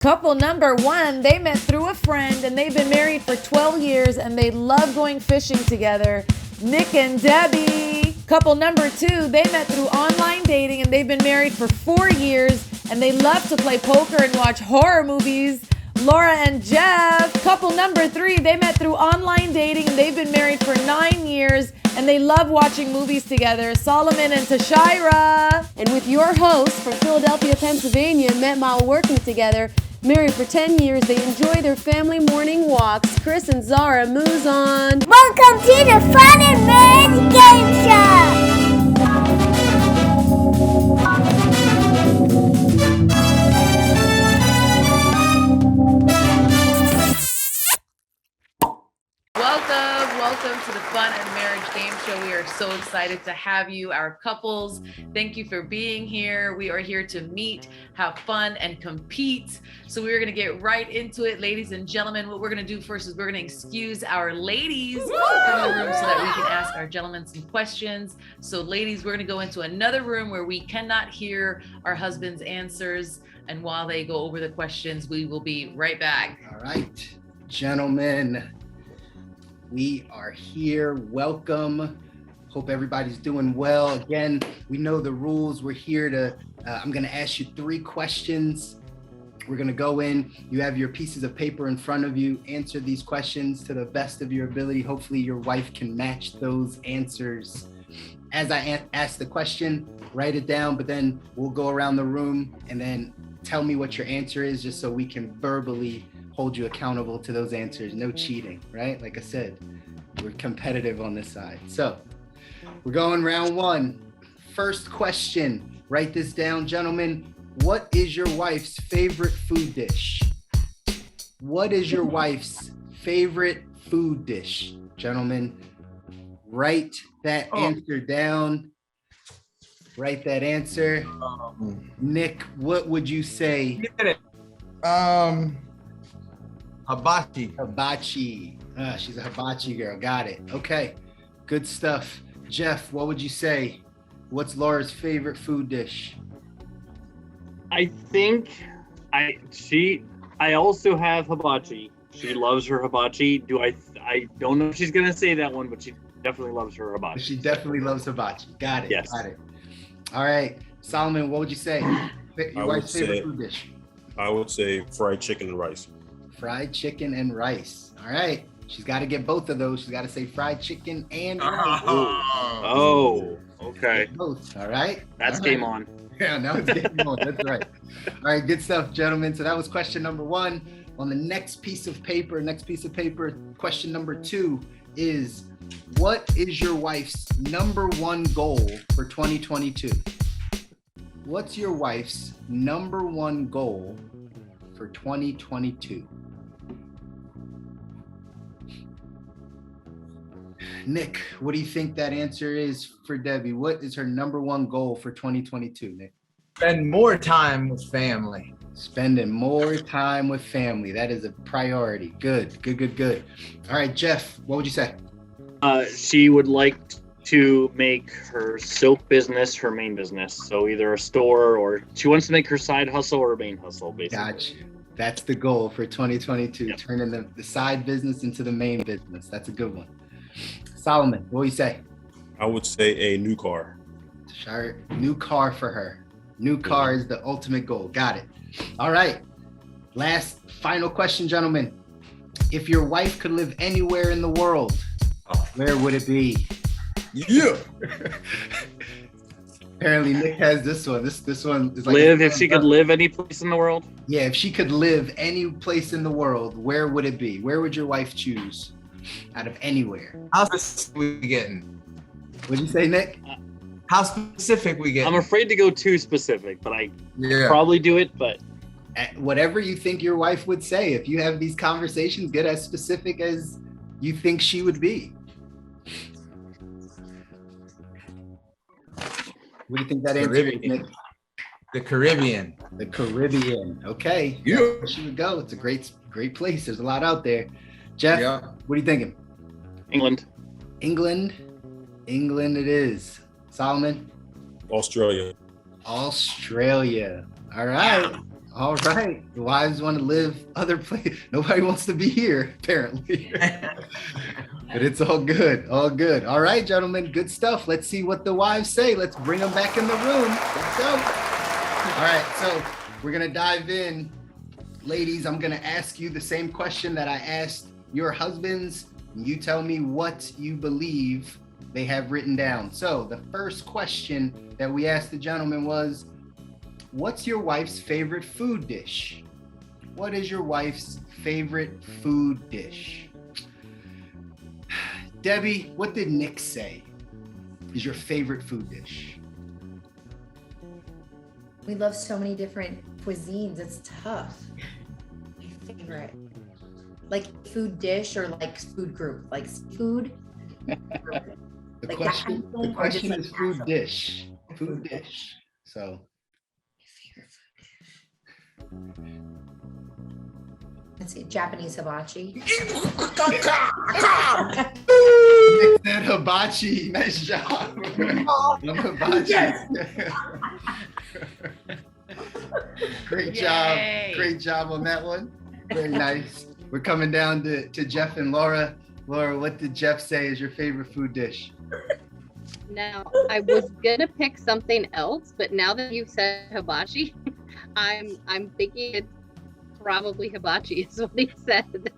Couple number one, they met through a friend and they've been married for 12 years and they love going fishing together. Nick and Debbie. Couple number two, they met through online dating and they've been married for 4 years and they love to play poker and watch horror movies. Laura and Jeff. Couple number three, they met through online dating and they've been married for 9 years and they love watching movies together. Solomon and Tashira. And with your hosts from Philadelphia, Pennsylvania, met while working together. Married for 10 years, they enjoy their family morning walks. Chris and Zahraa Mouzon. Welcome to the Fun and Marriage Game Show. Welcome to the Fun and Marriage Game Show. We are so excited to have you, our couples. Thank you for being here. We are here to meet, have fun, and compete. So we're going to get right into it, ladies and gentlemen. What we're going to do first is we're going to excuse our ladies from the room so that we can ask our gentlemen some questions. So ladies, we're going to go into another room where we cannot hear our husbands' answers. And while they go over the questions, we will be right back. All right, gentlemen. We are here. Welcome. Hope everybody's doing well. Again, we know the rules. We're here to, I'm going to ask you 3 questions. We're going to go in. You have your pieces of paper in front of you. Answer these questions to the best of your ability. Hopefully your wife can match those answers. As I ask the question, write it down, but then we'll go around the room and then tell me what your answer is just so we can verbally hold you accountable to those answers. No cheating, right? Like I said, we're competitive on this side. So we're going round 1. First question, write this down, gentlemen. What is your wife's favorite food dish? What is your wife's favorite food dish? Gentlemen, write that answer down. Write that answer. Nick, what would you say? Hibachi. Hibachi. She's a hibachi girl. Got it. Okay. Good stuff. Jeff, what would you say? What's Laura's favorite food dish? I think I also have hibachi. She loves her hibachi. I don't know if she's gonna say that one, but she definitely loves her hibachi. She definitely loves hibachi. Got it. Yes. Got it. All right. Solomon, what would you say? Your wife's favorite food dish? I would say fried chicken and rice. Fried chicken and rice. All right. She's got to get both of those. She's got to say fried chicken and rice. Oh, okay. Both. All right. That's all game right. on. Yeah, now it's game on. That's right. All right. Good stuff, gentlemen. So that was question number 1. On the next piece of paper, question number 2 is, what is your wife's number 1 goal for 2022? What's your wife's number 1 goal for 2022? Nick, what do you think that answer is for Debbie? What is her number 1 goal for 2022, Nick? Spend more time with family. Spending more time with family. That is a priority. Good. All right, Jeff, what would you say? She would like to make her soap business her main business. So either a store, or she wants to make her side hustle or her main hustle, basically. Gotcha. That's the goal for 2022, Yep. Turning the side business into the main business. That's a good one. Solomon, what do you say? I would say a new car. New car for her. New car is the ultimate goal. Got it. All right. Final question, gentlemen. If your wife could live anywhere in the world, where would it be? Yeah. Apparently Nick has this one. This one is like If she could live any place in the world? Yeah, if she could live any place in the world, where would it be? Where would your wife choose out of anywhere? How specific we getting? What'd you say, Nick? How specific we getting? I'm afraid to go too specific, but I Yeah. probably do it. But Whatever you think your wife would say. If you have these conversations, get as specific as you think she would be. What do you think that answer is, Nick? The Caribbean. The Caribbean. Okay. Yeah. Where she would go. It's a great place. There's a lot out there. Jeff, Yeah. what are you thinking? England. England it is. Solomon? Australia. Australia. All right. All right. The wives want to live other places. Nobody wants to be here, apparently. But it's all good. All good. All right, gentlemen. Good stuff. Let's see what the wives say. Let's bring them back in the room. Let's go. All right. So we're going to dive in. Ladies, I'm going to ask you the same question that I asked your husbands. You tell me what you believe they have written down. So the first question that we asked the gentleman was, what's your wife's favorite food dish? What is your wife's favorite food dish? Debbie, what did Nick say is your favorite food dish? We love so many different cuisines. It's tough. My favorite, like food dish or like food group, like food. The Like question, that kind of thing, the or just question like is food casual? dish. Food dish. So Let's see, Japanese hibachi. Nick said hibachi. Nice job. Hibachi. Great job. Yay. Great job on that one. Very nice. We're coming down to Jeff and Laura. Laura, what did Jeff say is your favorite food dish? Now, I was gonna pick something else, but now that you've said hibachi, I'm thinking it's probably hibachi is what he said.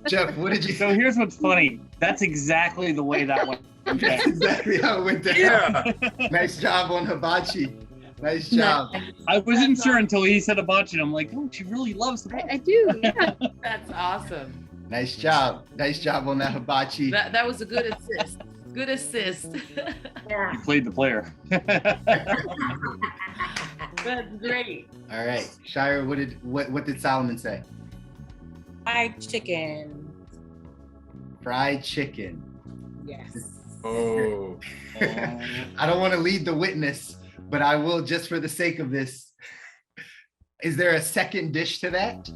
Jeff, what did you So here's what's funny. That's exactly the way that went. That's exactly how it went down. Yeah. Nice job on hibachi. Nice job. I wasn't sure until he said hibachi, and I'm like, oh, she really loves the. I do, yeah. That's awesome. Nice job. Nice job on that hibachi. That was a good assist. Good assist. Yeah. You played the player. That's great. All right. Shira, what did Solomon say? Fried chicken. Fried chicken. Yes. Oh. I don't want to lead the witness, but I will just for the sake of this. Is there a second dish to that?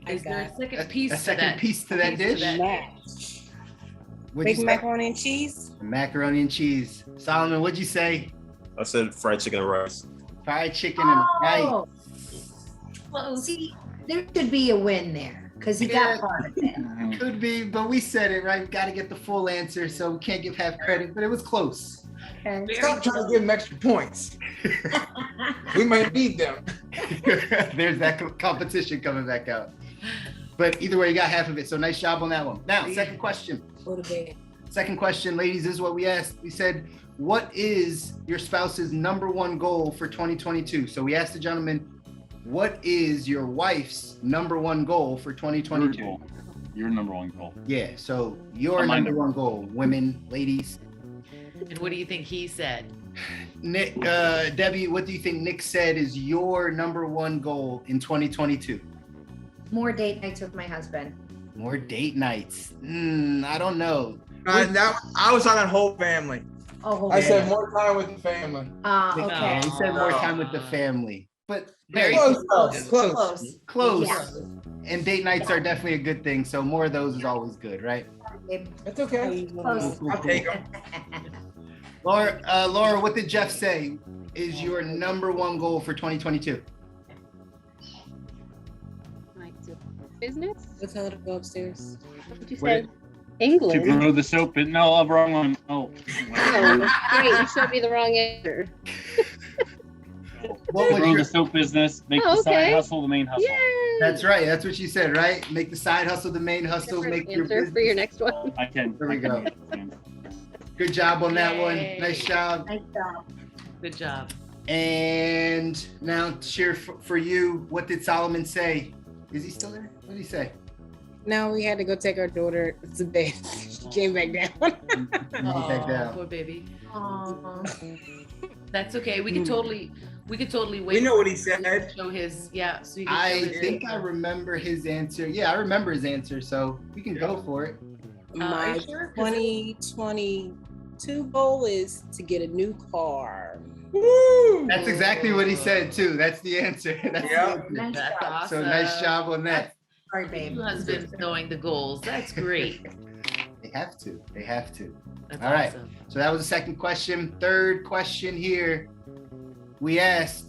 Is there a second A piece to second that? piece to that dish? Mash. What'd you Baked say? macaroni and cheese. Macaroni and cheese. Solomon, what'd you say? I said fried chicken and rice. Fried chicken and rice. Oh. Well, see, there should be a win there because he got part of it. Could be, but we said it right. We got to get the full answer, so we can't give half credit, but it was close. Okay. Stop trying to give him extra points. We might need them. There's that competition coming back out. But either way, you got half of it. So nice job on that one. Now, second question. Go to bed. Second question, ladies, this is what we asked. We said, what is your spouse's number one goal for 2022? So we asked the gentleman, what is your wife's number one goal for 2022? Your number one goal. Yeah, so your My number number one goal, women, ladies. And what do you think he said? Nick, Debbie, what do you think Nick said is your number one goal in 2022? More date nights with my husband. More date nights. I don't know. I was talking whole family. Oh, I okay. said more time with the family. Okay. He said more time with the family, but Very Close. Close. close. Yeah. And date nights are definitely a good thing. So more of those is always good, right? That's okay. Close. I'll take them. Laura, what did Jeff say is your number one goal for 2022? Business? Let's tell her to go upstairs. What did you What say? did- To England? grow the soap. No, wrong one. Oh. Oh, great, you showed me the wrong answer. What was Grow your? the soap business. Make Oh, the side okay. hustle the main hustle. Yay! That's right. That's what you said, right? Make the side hustle the main hustle. Different Make your answer for your business. next one. I can. There we I can go. understand. Good job on that one. Yay. Nice job. Nice job. Good job. And now, cheer for you. What did Solomon say? Is he still there? What did he say? Now we had to go take our daughter to bed. She came back down. Back down. Poor baby. Aw. That's okay. We could totally wait. We know what he for him to said. Show his, yeah. So you can I show his- think I remember his answer. Yeah, I remember his answer. So we can go for it. are My you sure? 'Cause 2022 goal is to get a new car. Woo! That's exactly what he said too. That's the answer. That's the Yeah. answer. Nice That's job. awesome. So nice job on that. Sorry, babe. Two husbands knowing the goals. That's great. They have to. They have to. That's All right. awesome. So that was the second question. Third question here. We asked,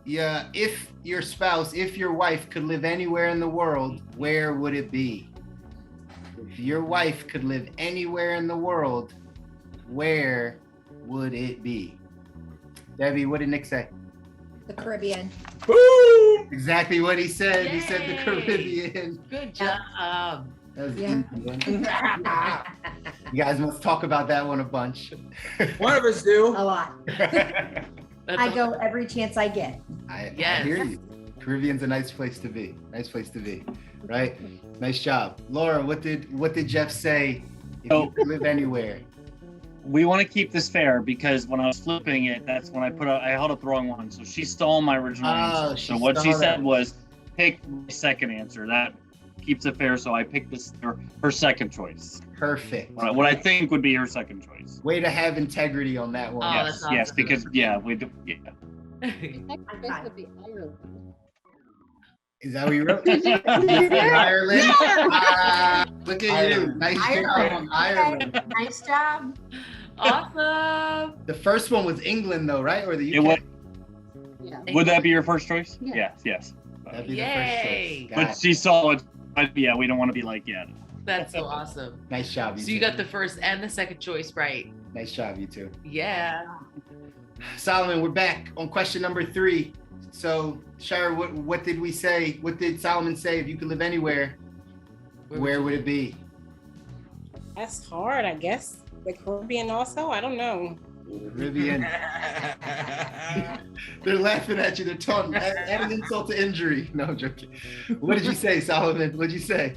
yeah, if your spouse, if your wife could live anywhere in the world, where would it be? If your wife could live anywhere in the world, where would it be? Debbie, what did Nick say? The Caribbean. Boom! Exactly what he said. He said the Yay. Caribbean. Good job. That was Yeah. easy one. You guys must talk about that one a bunch. One of us do. A lot. That's I go every chance I get. I Yes. hear you. Caribbean's a nice place to be. Nice place to be, right? Nice job, Laura. What did Jeff say? If you could live anywhere, We want to keep this fair because when I was flipping it, that's when I held up the wrong one. So she stole my original Oh, answer. she So what she stole said that. was pick my second answer. That keeps it fair. So I picked her second choice. perfect. What I think would be her second choice. Way to have integrity on that one. Oh, yes, that's yes, awesome. because we do. Yeah. Next choice would be Ireland. Is that what you wrote? Ireland. Ah, look at you. Nice job on Ireland. Nice job. Awesome. The first one was England, though, right? Or the It UK? would, Yeah. would that be your first choice? Yeah. Yes. That'd be Yay. the first choice. Got But it. she saw it. But yeah, we don't want to be like, yeah. That's so awesome. Nice job, So you got the first and the second choice right. Nice job, you two. Yeah. Solomon, we're back on question number 3. So, Shire, what did we say? What did Solomon say? If you could live anywhere, where would it be? That's hard, I guess. The Caribbean also? I don't know. Caribbean. They're laughing at you. They're taunting. Add an insult to injury. No, I'm joking. What did you say, Solomon? What did you say?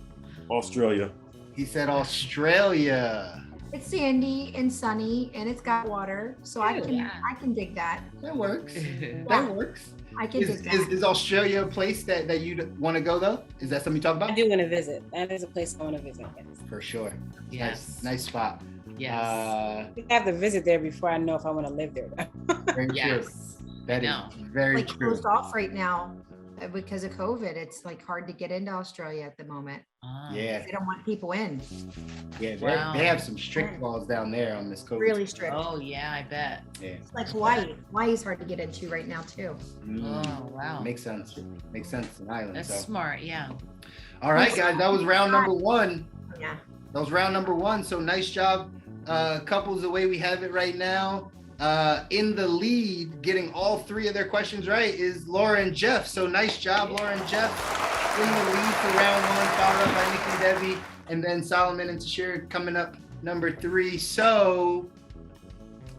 Australia. He said Australia. It's sandy and sunny and it's got water, so I can dig that. That works. Yeah. That works. I can dig that. Is Australia a place that you'd want to go, though? Is that something you talk I about? do want to visit. That is a place I want to visit. Yes. For sure. Yes. Nice spot. Yes. I have to visit there before I know if I want to live there. Very true. Yes. That is No. very Like true. closed off right now because of COVID. It's like hard to get into Australia at the moment. Ah. Yeah, They don't want people in. yeah. Wow. They have some strict laws down there on this COVID. Really strict. Oh yeah, I bet. Yeah. It's like Hawaii. Hawaii's hard to get into right now too. Oh wow. Makes sense. Makes sense in Ireland. That's So. smart. Yeah. All right, guys. That was round number 1. Yeah. That was round number 1. So nice job, couples. The way we have it right now, in the lead, getting all 3 of their questions right is Laura and Jeff. So nice job, Laura and Jeff. In the lead for round 1, followed up by Nick and Debbie, and then Solomon and Tashir coming up number 3. So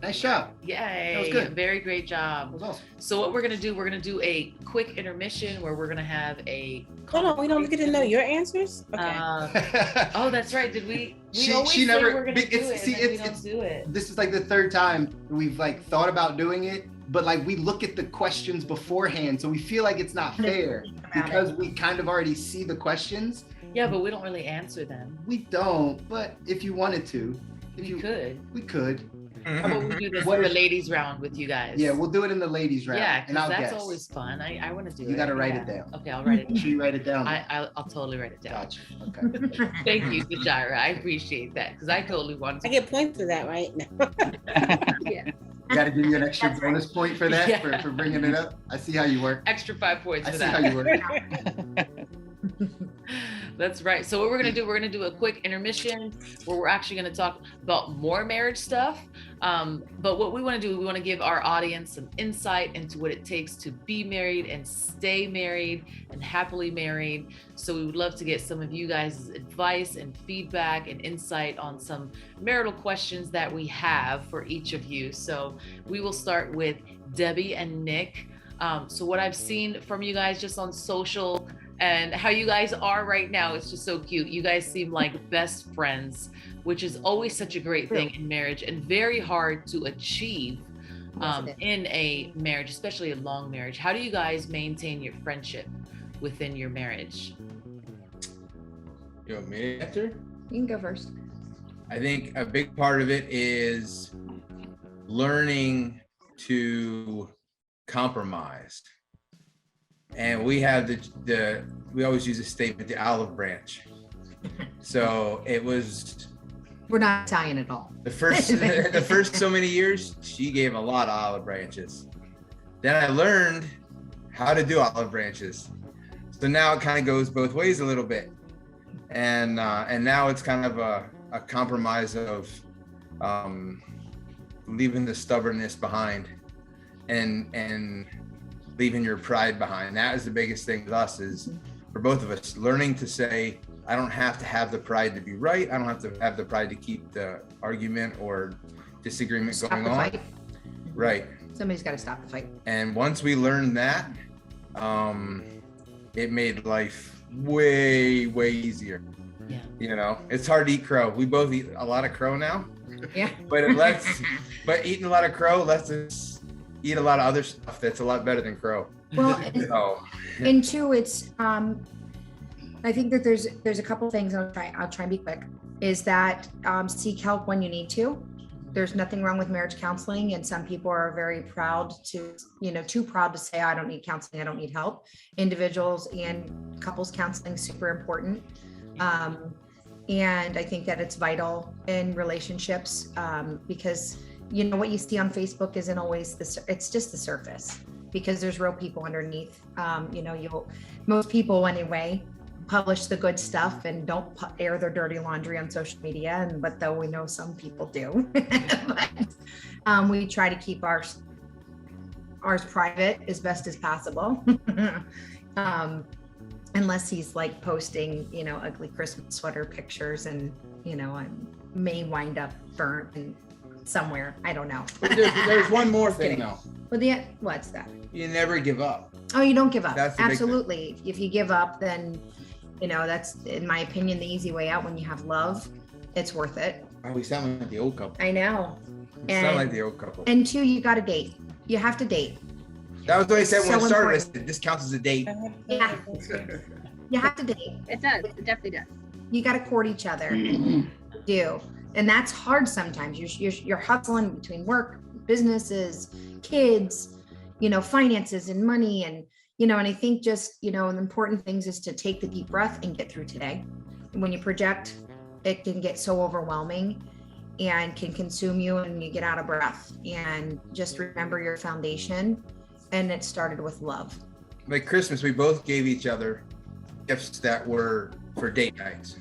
nice job. Yay. That was good. Very great That job. was awesome. So what we're gonna do a quick intermission where we're gonna have a. Hold on, we don't get to know your answers? Okay. Oh, that's right. Did we? We She always say never- we're gonna do it's- it, see, and then we it's- don't do it. This is like the 3rd time we've like thought about doing it, but like we look at the questions beforehand, so we feel like it's not fair because we kind of already see the questions. Yeah, but we don't really answer them. We don't, but if you wanted to, We could. we could. How about we do this What for the is- ladies round with you guys? Yeah, we'll do it in the ladies round. Yeah, and I'll because that's guess. always fun. I want to do it. You got to write Yeah. it down. Okay, I'll write it Make sure you write it down. I'll totally write it down. Gotcha. Okay. Thank you, Zahraa. I appreciate that because I totally wanted to. I get points for that, right? Yeah. Got to give you an extra bonus point for that, Yeah. for bringing it up. I see how you work. Extra 5 points I for see that. how you work. That's right. So what we're gonna do, we're gonna do a quick intermission where we're actually gonna talk about more marriage stuff. But what we want to do, we want to give our audience some insight into what it takes to be married and stay married and happily married. So we would love to get some of you guys' advice and feedback and insight on some marital questions that we have for each of you. So we will start with Debbie and Nick. So what I've seen from you guys just on social and how you guys are right now, it's just so cute. You guys seem like best friends, which is always such a great thing in marriage and very hard to achieve in a marriage, especially a long marriage. How do you guys maintain your friendship within your marriage? You want me to answer? You can go first. I think a big part of it is learning to compromise. And we have we always use a statement, the olive branch. So it was We're not Italian at all. the first so many years, she gave a lot of olive branches. Then I learned how to do olive branches. So now it kind of goes both ways a little bit. And now it's kind of a compromise of leaving the stubbornness behind and leaving your pride behind. That is the biggest thing with us, is for both of us, learning to say, I don't have to have the pride to be right. I don't have to have the pride to keep the argument or disagreement Stop going the on. fight. Right. Somebody's got to stop the fight. And once we learned that, it made life way easier. Yeah. You know, it's hard to eat crow. We both eat a lot of crow now. Yeah. But eating a lot of crow lets us eat a lot of other stuff that's a lot better than crow. Well, So, and two, it's I think that there's a couple things. I'll try and be quick. Is that seek help when you need to. There's nothing wrong with marriage counseling, and some people are very proud to, too proud to say, I don't need counseling, I don't need help. Individuals and couples counseling is super important. And I think that it's vital in relationships, because what you see on Facebook isn't always it's just the surface, because there's real people underneath. Most people anyway publish the good stuff and don't air their dirty laundry on social media, but though we know some people do. But, we try to keep ours private as best as possible. Unless he's like posting, ugly Christmas sweater pictures and, I may wind up burnt somewhere. I don't know. there's one more thing though. Well, what's that? You never give up. Oh, you don't give up. That's the big Absolutely. If you give up, then, that's, in my opinion, the easy way out. When you have love, it's worth it. Oh, we sound like the old couple. I know. We sound like the old couple. And two, you got to date. You have to date. That was what I said when So I started. I important. said, this counts as a date. Yeah. You have to date. It does. It definitely does. You got to court each other. Do. And that's hard sometimes. You're hustling between work, businesses, kids, finances and money. And, and I think just, the important things is to take the deep breath and get through today. When you project, it can get so overwhelming and can consume you, and you get out of breath. And just remember your foundation. And it started with love. Like Christmas, we both gave each other gifts that were for date nights.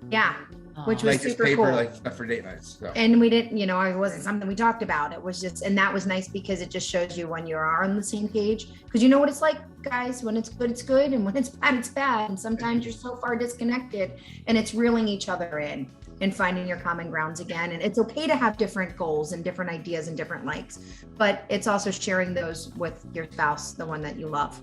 Yeah. Which was like this super paper, cool. like for date nights. So. And we didn't, it wasn't something we talked about. It was just, and that was nice because it just shows you when you are on the same page. Because you know what it's like, guys, when it's good. And when it's bad, it's bad. And sometimes you're so far disconnected, and it's reeling each other in and finding your common grounds again. And it's okay to have different goals and different ideas and different likes, but it's also sharing those with your spouse, the one that you love.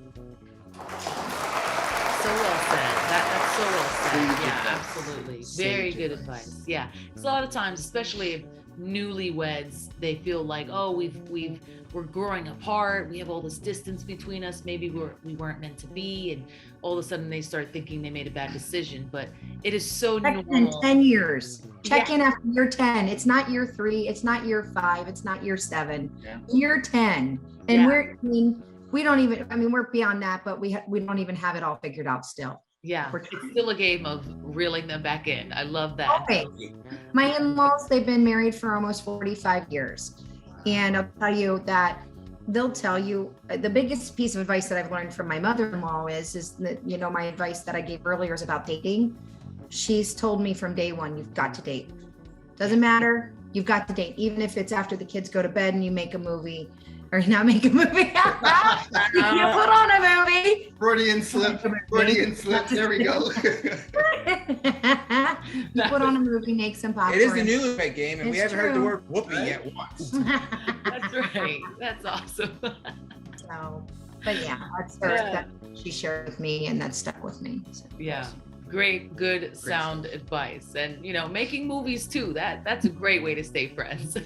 So well said. That's so well said. Yeah, absolutely. Very good advice. Yeah. It's a lot of times, especially if newlyweds, they feel like, oh, we're growing apart. We have all this distance between us. Maybe we weren't meant to be. And all of a sudden they start thinking they made a bad decision. But it is so Check normal. in 10 years. Check in after year 10. It's not year 3. It's not year 5. It's not year 7. Yeah. Year 10. And we're beyond that, but we don't even have it all figured out still. Yeah. It's still a game of reeling them back in. I love that. Okay. My in-laws, they've been married for almost 45 years. And I'll tell you that they'll tell you the biggest piece of advice that I've learned from my mother-in-law is that, my advice that I gave earlier is about dating. She's told me from day one, you've got to date. Doesn't matter. You've got to date. Even if it's after the kids go to bed and you make a movie, or not make a movie. You put on a movie. Freudian slip. There we go. You put on a movie, make some popcorn. It is the newlywed game, and we haven't heard the true. word whoopee yet once. That's right. That's awesome. So, but yeah, that's that she shared with me, and that stuck with me. So. Yeah. Great, good, sound advice. And, making movies too. That's a great way to stay friends.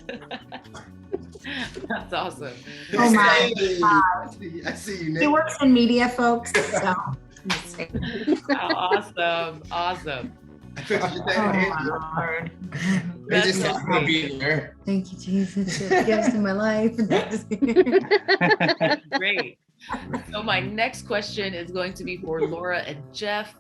That's awesome. Oh my God. I see you, Nick. He works in media, folks. So. Awesome. I thought you said Lord. They just so have to be there. Thank you, Jesus. You're the gift in my life. Great. So my next question is going to be for Laura and Jeff.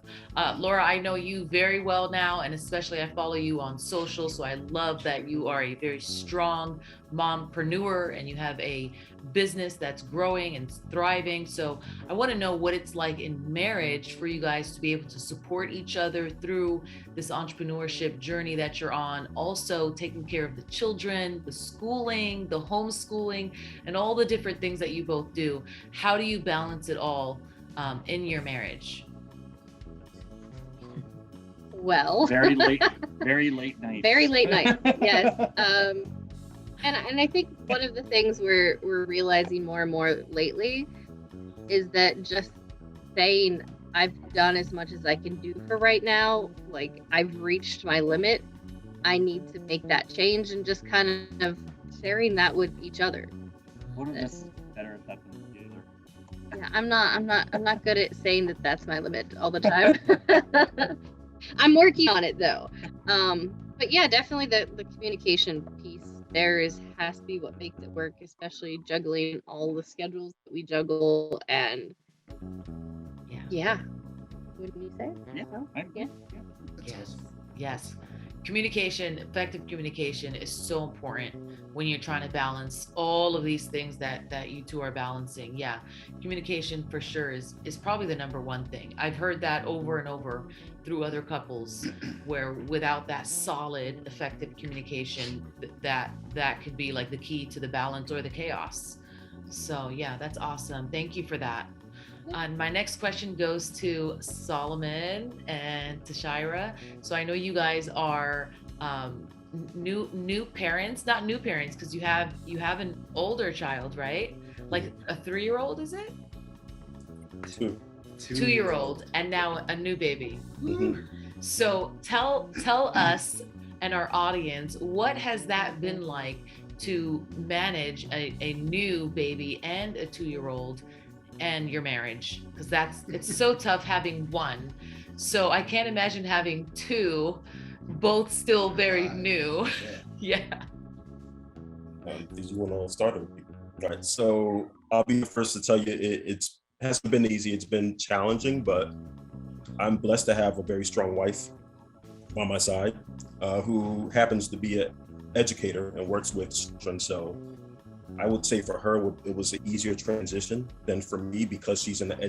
Laura, I know you very well now, and especially I follow you on social. So I love that you are a very strong mompreneur and you have a business that's growing and thriving. So I want to know what it's like in marriage for you guys to be able to support each other through this entrepreneurship journey that you're on, also taking care of the children, the schooling, the homeschooling, and all the different things that you both do. How do you balance it all in your marriage? Well, Very late night. very late night. Yes. And I think one of the things we're realizing more and more lately is that just saying I've done as much as I can do for right now, like I've reached my limit, I need to make that change, and just kind of sharing that with each other. What are this better at that than together? Yeah, I'm not good at saying that that's my limit all the time. I'm working on it though. But yeah, definitely the communication piece there has to be what makes it work, especially juggling all the schedules that we juggle. And yeah, wouldn't you say? Yeah. Yeah. Yes. Communication, effective communication is so important when you're trying to balance all of these things that you two are balancing. Yeah, communication for sure is probably the number one thing. I've heard that over and over through other couples where without that solid, effective communication, that could be like the key to the balance or the chaos. So yeah, that's awesome. Thank you for that. And my next question goes to Solomon and to Shira. So I know you guys are new parents, not new parents, because you have an older child, right? Like a 3-year-old, is it? 2-year-old, and now a new baby. Mm-hmm. So tell us and our audience, what has that been like to manage a new baby and a 2-year-old and your marriage? Because it's so tough having one. So I can't imagine having two, both still very new. Yeah. Did you want to start? Right. So I'll be the first to tell you it hasn't been easy. It's been challenging, but I'm blessed to have a very strong wife by my side who happens to be an educator and works with children. So I would say for her, it was an easier transition than for me because she's in the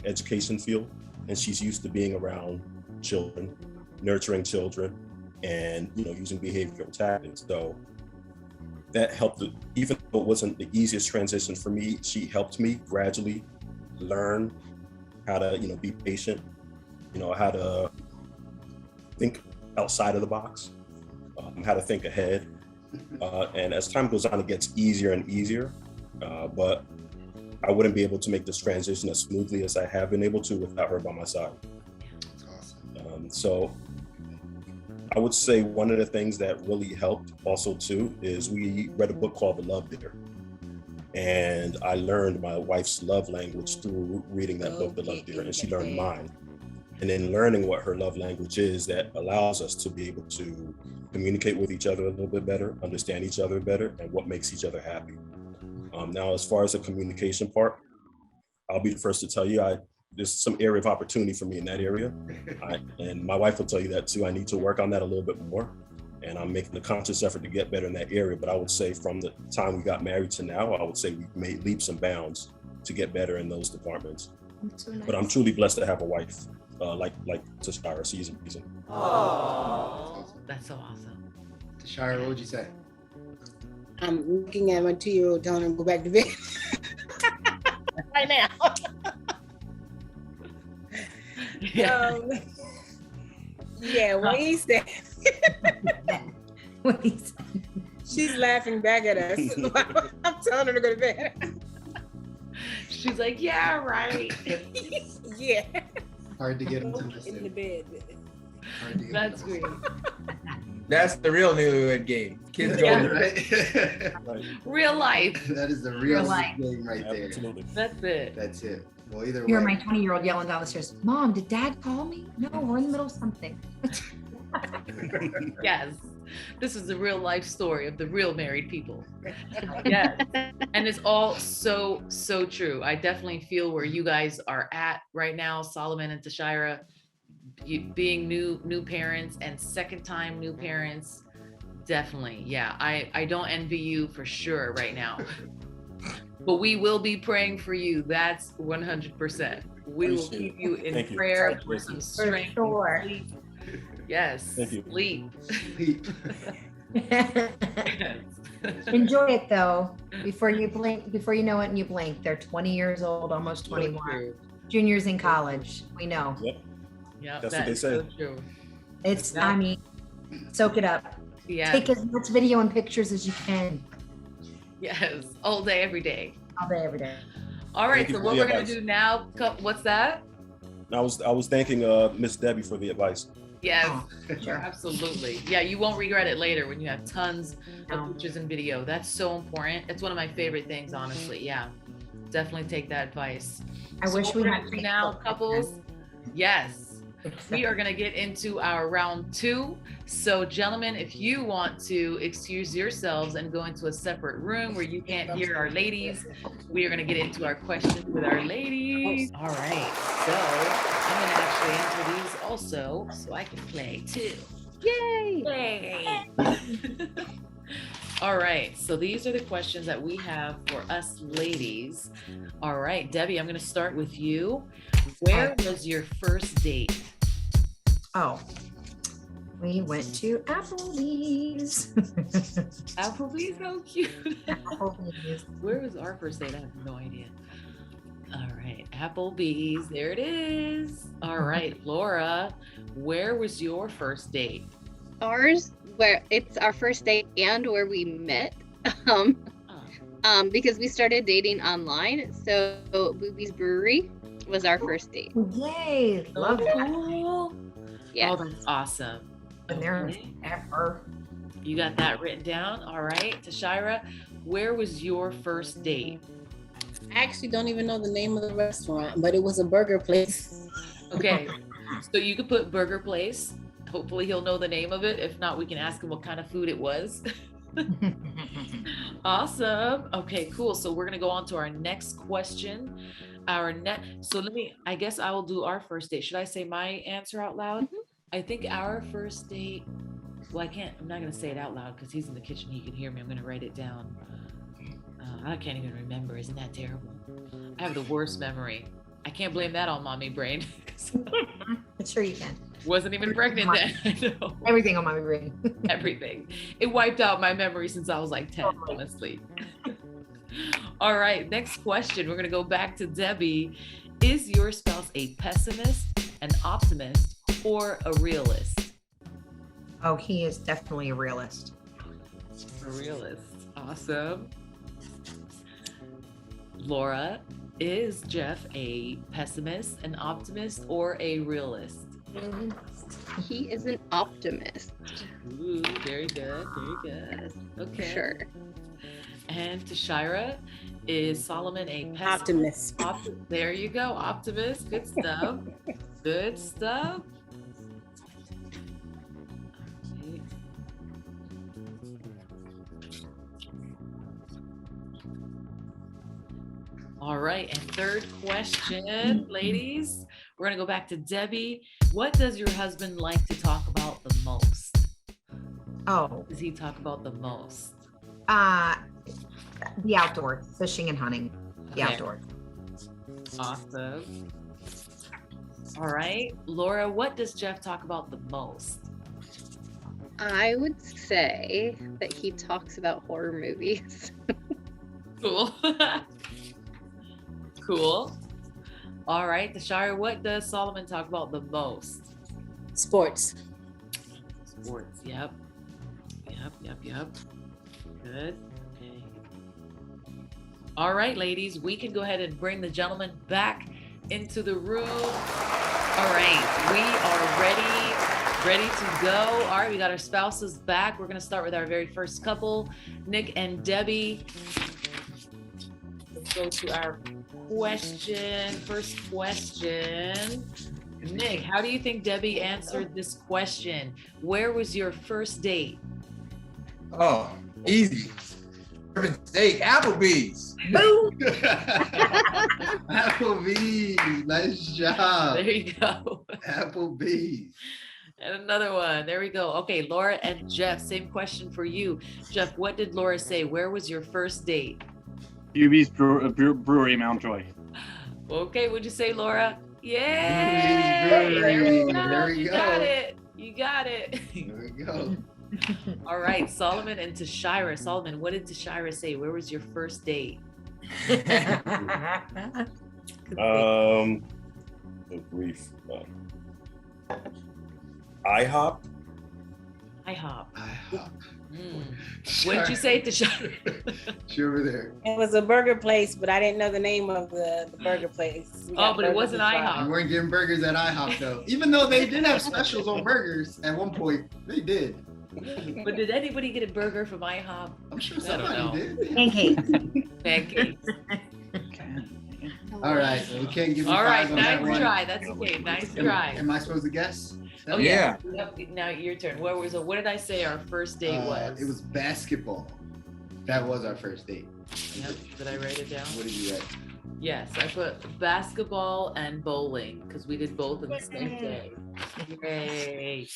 education field and she's used to being around children, nurturing children, and using behavioral tactics. So that helped. Even though it wasn't the easiest transition for me, she helped me gradually learn how to be patient, how to think outside of the box, how to think ahead. And as time goes on, it gets easier and easier, but I wouldn't be able to make this transition as smoothly as I have been able to without her by my side. That's awesome. So I would say one of the things that really helped also too is we read a book called The Love Dare. And I learned my wife's love language through reading that book, The Love Dare, and she learned mine. And then learning what her love language is, that allows us to be able to communicate with each other a little bit better, understand each other better, and what makes each other happy. Now, as far as the communication part, I'll be the first to tell you, there's some area of opportunity for me in that area. And my wife will tell you that too. I need to work on that a little bit more. And I'm making a conscious effort to get better in that area. But I would say from the time we got married to now, I would say we've made leaps and bounds to get better in those departments. So nice. But I'm truly blessed to have a wife like Tashira. She's amazing. Oh, that's so awesome. Tashira, what would you say? I'm looking at my 2-year-old telling him to go back to bed right now. Yeah. Yeah, what he said. She's laughing back at us. I'm telling her to go to bed. She's like, yeah, right. Yeah. Hard to get into this. In the bed. That's great. That's the real newlywed game. Kids go. Yeah, right? Real life. That is the real life game right there. Absolutely. That's it. That's it. Well, either You're way. my 20-year-old yelling down the stairs, Mom, did Dad call me? No, we're in the middle of something. Yes. This is the real life story of the real married people. Yes. And it's all so true. I definitely feel where you guys are at right now, Solomon and Tashira, being new parents and second time new parents. Definitely. Yeah. I don't envy you for sure right now. But we will be praying for you. That's 100%. We will keep you in Thank you. prayer for some For strength. sure. Sleep. Yes. Thank you. Sleep. Enjoy it though. Before you blink, before you know it and you blink. They're 20 years old, almost 21. Juniors in college. We know. Yep. Yeah. That's what they say. So true. It's, Yeah. I mean, soak it up. Yeah. Take as much video and pictures as you can. Yes. All day, every day. All day, every day. All right. Thank you So for what the we're gonna advice. do now? What's that? I was thanking Miss Debbie for the advice. Yes. Oh, sure. Absolutely. Yeah, you won't regret it later when you have tons No. of pictures and video. That's so important. It's one of my favorite things, honestly. Yeah. Definitely take that advice. I So wish what we we're had gonna do now, Facebook. couples. Yes. We are gonna get into our round 2. So gentlemen, if you want to excuse yourselves and go into a separate room where you can't hear our ladies, we are gonna get into our questions with our ladies. All right, so I'm gonna actually enter these also so I can play too. Yay! Yay! All right, so these are the questions that we have for us ladies. All right, Debbie, I'm gonna start with you. Where was your first date? Oh, we went to Applebee's. Applebee's, how cute. Applebee's. Where was our first date? I have no idea. All right, Applebee's, there it is. All right, Laura, where was your first date? Ours, where it's our first date and where we met. Because we started dating online. So Booby's Brewery was our first date. Yay, love that. Cool. Yeah. Oh, that's awesome. Been there Okay. ever. You got that written down. All right, Tashira, where was your first date? I actually don't even know the name of the restaurant, but it was a burger place. Okay, so you could put burger place. Hopefully he'll know the name of it. If not, we can ask him what kind of food it was. Awesome. Okay, cool. So we're gonna go on to our next question. So I guess I will do our first date. Should I say my answer out loud? I think our first date, well, I'm not gonna say it out loud because he's in the kitchen, he can hear me. I'm gonna write it down. I can't even remember, isn't that terrible? I have the worst memory. I can't blame that on mommy brain. Sure you can. Wasn't even pregnant then. I know. Everything on my brain. Everything. It wiped out my memory since I was like 10, honestly. All right, next question. We're gonna go back to Debbie. Is your spouse a pessimist, an optimist, or a realist? Oh, he is definitely a realist. A realist. Awesome. Laura, is Jeff a pessimist, an optimist, or a realist? He is an optimist. Ooh, very good, very good. Okay. Sure. And Tashira, is Solomon a pessimist? Optimist. There you go, optimist. Good stuff. Good stuff. Okay. All right, and third question, ladies. We're gonna go back to Debbie. What does your husband like to talk about the most? Oh, Does he talk about the most? the outdoors, fishing and hunting. The Okay. outdoors. Awesome. All right, Laura, what does Jeff talk about the most? I would say that he talks about horror movies. Cool. Cool. All right, Tashira, what does Solomon talk about the most? Sports. Sports. Yep. Good. Okay. All right, ladies, we can go ahead and bring the gentleman back into the room. All right, we are ready to go. All right, we got our spouses back. We're gonna start with our very first couple, Nick and Debbie. Let's go to our question. First question. Nick, how do you think Debbie answered this question? Where was your first date? Oh, easy. Perfect steak, Applebee's. Boom! Applebee's, nice job. There you go. Applebee's. And another one. There we go. Okay, Laura and Jeff, same question for you. Jeff, what did Laura say? Where was your first date? UB's Brewery, Mountjoy. Okay, what'd you say, Laura? Yeah. There we There we You go. got it. You got it. There we go. All right, Solomon and Tashira. Solomon, what did Tashira say? Where was your first date? Oh, grief. IHOP. IHOP. IHOP. What did you say, Tashira? She over there. It was a burger place, but I didn't know the name of the burger place. We got Oh, but it burgers wasn't to try. IHOP. You weren't getting burgers at IHOP though. Even though they did have specials on burgers at one point. They did. But did anybody get a burger from IHOP? I'm sure I don't somebody know. did. Pancakes. Pancakes. All right, so we can't give you All right, five on that nice one. try. That's okay. Nice try. Am I supposed to guess? Oh Yeah. Yep. Now your turn. What did I say our first date was? It was basketball. That was our first date. Yep. Did I write it down? What did you write? Yes, I put basketball and bowling because we did both on the same day. Yay.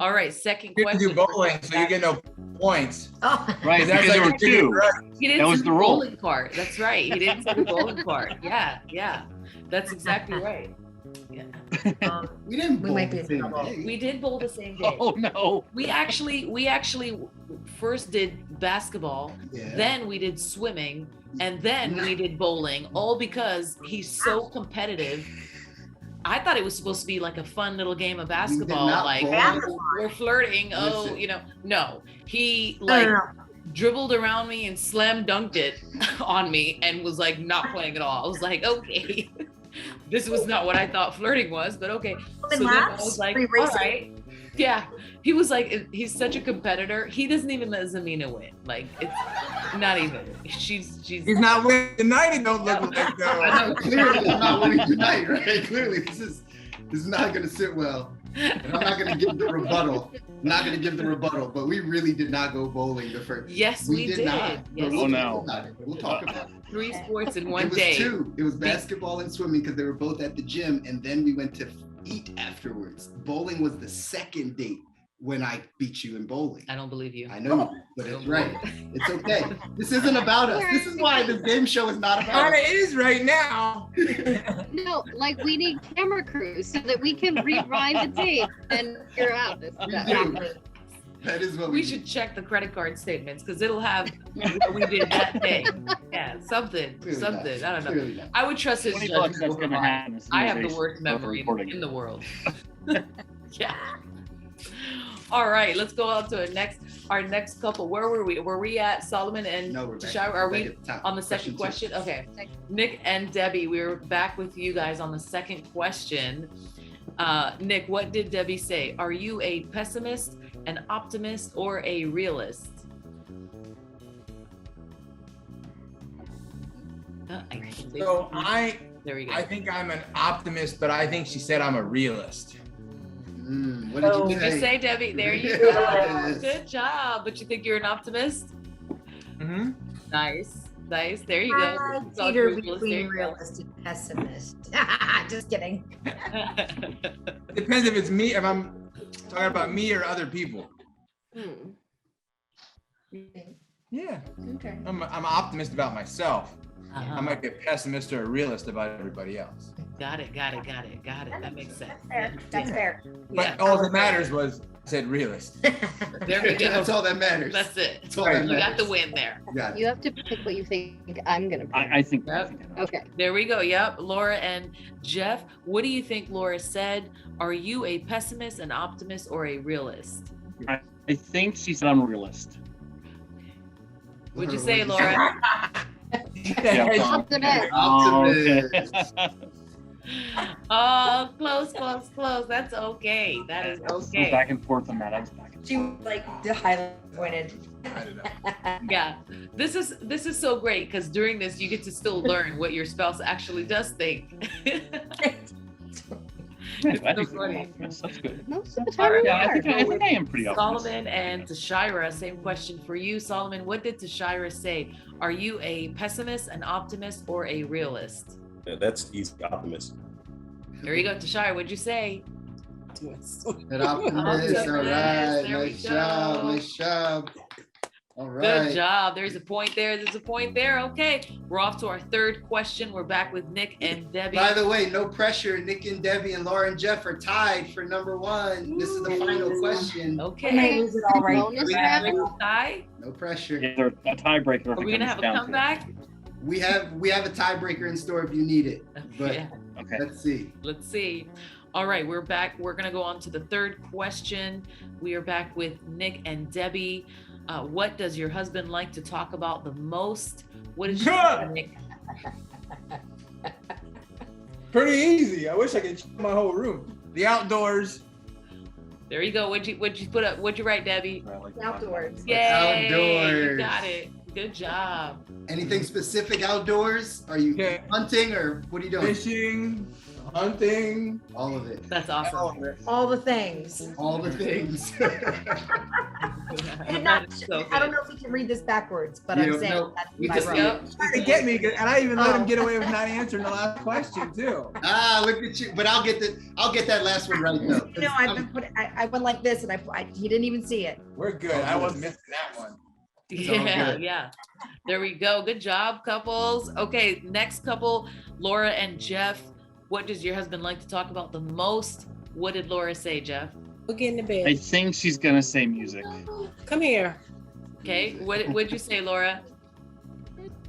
All right, second You didn't question. do bowling, so you get no points. Oh, Right, That's because there like were a ticket two. drug. He didn't That was say the rule. bowling part. That's right. He didn't say the bowling part. Yeah. That's exactly right. Yeah. We didn't We bowl might be the in same trouble. day. We did bowl the same day. Oh no. We actually first did basketball, Yeah. then we did swimming, and then we did bowling, all because he's so competitive. I thought it was supposed to be like a fun little game of basketball, not like bowl. we're flirting. Oh, Listen. no. He no, like no, no. dribbled around me and slam dunked it on me and was like not playing at all. I was like, okay. This was not what I thought flirting was, but okay. So then I laps? was like, Free all racing? right. Yeah. He was like, he's such a competitor. He doesn't even let Zamina win. Like, it's not even. She's He's not winning tonight. It don't look like though. I know, clearly I'm not winning tonight, right? Clearly this is not gonna sit well. And I'm not gonna give the rebuttal. I'm not gonna give the rebuttal, but we really did not go bowling the first. Yes, we did. not. Yes, But we'll Oh, talk no. about it. We'll talk about it. 3 sports in It one was day. two. It was basketball and swimming because they were both at the gym, and then we went to eat afterwards. Bowling was the second date when I beat you in bowling. I don't believe you. I know, but it's right. It's okay. This isn't about us. This is why this game show is not about Kinda us. is right now. No, like we need camera crews so that we can rewind the tape and figure out this We stuff. do. That is what We we should check the credit card statements because it'll have what we did that day. Yeah, something. Clearly I don't know. Clearly not. I would trust his 20 bucks, judgment. that's gonna happen as soon I as have they the worst start memory recording. in the world. Yeah. All right, let's go on to our next couple. Where were we? Were we at Solomon and No, we're back. Tashira? Are Back we at the top. on the second Question question? Okay. Nick and Debbie, we're back with you guys on the second question. Nick, what did Debbie say? Are you a pessimist, an optimist, or a realist? So There we go. I think I'm an optimist, but I think she said I'm a realist. What did you Did you say? say, Debbie? There you Yes. go. Good job. But you think you're an optimist? Mm-hmm. Nice. There you I go. It's all teeter true. There between you go. realist and pessimist. Just kidding. Depends if it's me, if I'm talking about me or other people. Hmm. Yeah, Okay. I'm an optimist about myself. Uh-huh. I might be a pessimist or a realist about everybody else. Got it. That makes sense. That's fair. But all that matters was I said realist. There we go. That's all that matters. That's it. That's all that You got matters. the win there. You got it. You have to pick what you think I'm gonna pick. I think. Yep. Okay. There we go. Yep. Laura and Jeff, what do you think Laura said? Are you a pessimist, an optimist, or a realist? I think she said I'm a realist. What'd you say, Laura? Yeah. Optimist. Optimist. Oh, close. That's okay. That is Go okay. back and forth on that. I was back and She was like highly disappointed. I don't know. Yeah, this is so great because during this you get to still learn what your spouse actually does think. forth. I so think funny. that's good. Most of the All time right, we Yeah, I are. think I am pretty optimistic. Solomon and Tashira, same question for you. Solomon, what did Tashira say? Are you a pessimist, an optimist, or a realist? Yeah, that's easy, optimist. There you go, Tashira. What'd you say? optimist. An optimist. All right. There we Nice job. go. Nice job. All Good right. job. There's a point there. There's a point there. Okay. We're off to our third question. We're back with Nick and Debbie. By the way, no pressure. Nick and Debbie and Laura and Jeff are tied for number one. This is the final question. Okay. Lose it all right. Bonus We round. have a tie. No pressure. Yeah, they're a tiebreaker. Are we gonna have a comeback? We have a tiebreaker in store if you need it. But Yeah. Okay. let's see. Let's see. All right, we're back. We're gonna go on to the third question. We are back with Nick and Debbie. What does your husband like to talk about the most? What is your Nick? Pretty easy. I wish I could check my whole room. The outdoors. There you go. What'd you put up? What'd you write, Debbie? Outdoors. Yay! You Outdoors. got it. Good job. Anything specific outdoors? Are you Yeah. hunting or what are you doing? Fishing, hunting. All of it. That's awesome. All the things. All the things. And not, That is so I don't good. know if you can read this backwards, but You I'm don't saying know. that's You my just wrong. Yep. Trying to get me, and I even let him Oh. get away with not answering the last question too. Look at you. But I'll get that last one right though. You know, I've been putting, I went like this and he didn't even see it. We're good. I wasn't missing that one. It's all Yeah, good. yeah. There we go. Good job, couples. Okay, next couple, Laura and Jeff. What does your husband like to talk about the most? What did Laura say, Jeff? We'll get in the I bed. think she's gonna say music. Come here. Okay, what'd you say, Laura?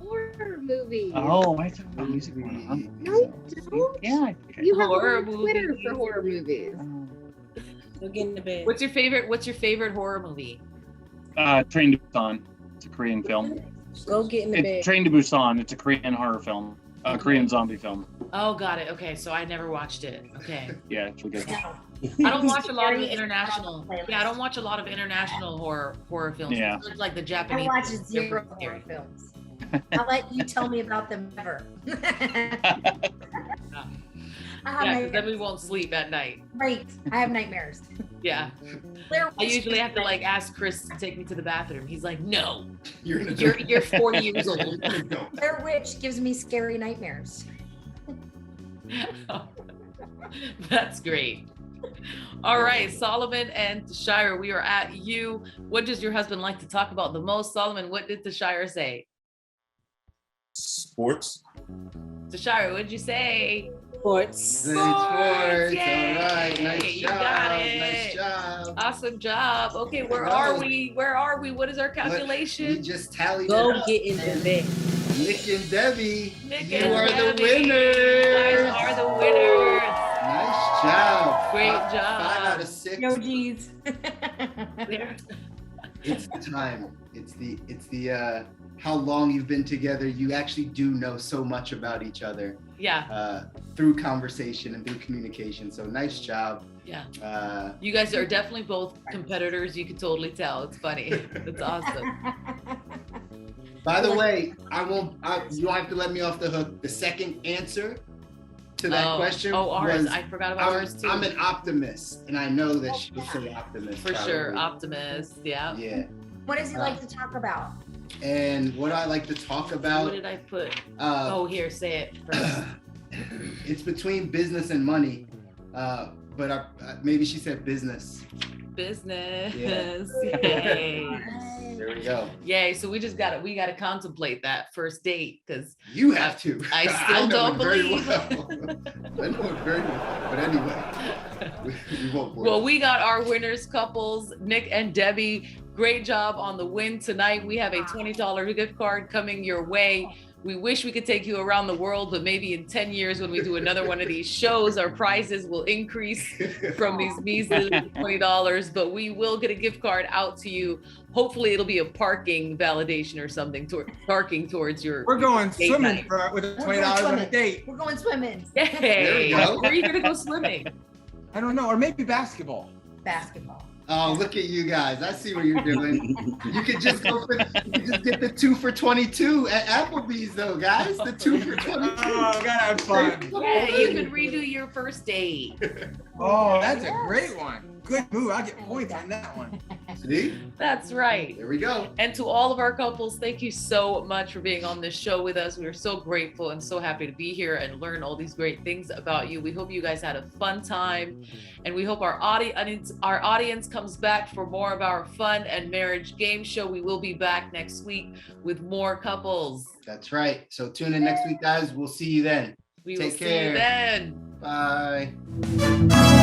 Horror movie. Oh, I talk about music. No, don't. Yeah, I think I You have Horror a Twitter movies. for horror movies. We'll get in the bed. What's your favorite horror movie? Train to Busan. It's a Korean film. Go get in the It's bed. Train to Busan. It's a Korean horror film. A Korean zombie film. Oh, got it. Okay, so I never watched it. Okay. Yeah, it's really good. I don't watch a lot of Scary is international. not on the playlist. Yeah, I don't watch a lot of international horror films. Yeah. It's like the I Japanese. watch They're zero pretty horror scary. films. I'll let you tell me about them ever. I have Yeah, because then we nightmares. won't sleep at night. Right. I have nightmares. Yeah. Blair I Witch usually is have to like night- ask Chris to take me to the bathroom. He's like, no, You're gonna you're 40 years old. Blair Witch gives me scary nightmares. That's great. All right, Solomon and Shire, we are at you. What does your husband like to talk about the most? Solomon, what did Shire say? Sports. Shire, what did you say? Sports. Sports. All right. Yay, Nice you job. got it. Nice job. Awesome job. Okay, where Go. are we? Where are we? What is our We calculation? just tallied Go it up. get in the bed. Nick and Debbie, Nick you and are the Debbie, winners. You guys are the winners. Nice job. Great 5 job. out of 6. No G's. There. It's the time. It's the how long you've been together. You actually do know so much about each other Yeah, through conversation and through communication. So nice job. yeah. You guys are definitely both competitors. You can totally tell. It's funny. It's awesome. By the way, you don't have to let me off the hook. The second answer to that question ours. was I forgot about ours too. I'm an optimist, and I know that she would say optimist. For sure. probably. Optimist. Yeah. Yeah. What does he like to talk about? And what I like to talk What about, did I put? uh, Here, say it first. it's between business and money. But maybe she said business. Business. Yeah. Yay. There we go. Yay. So we gotta contemplate that first date because You have to. I still know don't it very believe. well. I know it very well. But anyway, we won't. well, we got our winners couples, Nick and Debbie. Great job on the win tonight. We have a $20 gift card coming your way. We wish we could take you around the world, but maybe in 10 years when we do another one of these shows, our prizes will increase from these measly $20, but we will get a gift card out to you. Hopefully it'll be a parking validation or something, parking towards your. We're going date swimming night. with We're $20 going on a swimming. date. We're going swimming. There Yay. we go. Where are you gonna go swimming? I don't know, or maybe basketball. Basketball. Oh, look at you guys. I see what you're doing. You could just get the 2 for 22 at Applebee's though, guys. The 2 for 22. Oh, gotta have fun. Yeah, you could redo your first date. Oh, that's a great one. Good move. I'll get points on that one. See? That's right. There we go. And to all of our couples, thank you so much for being on this show with us. We are so grateful and so happy to be here and learn all these great things about you. We hope you guys had a fun time, and we hope our audience comes back for more of our fun and marriage game show. We will be back next week with more couples. That's right. So tune in next week, guys. We'll see you then. We will Take see care. you then. Bye.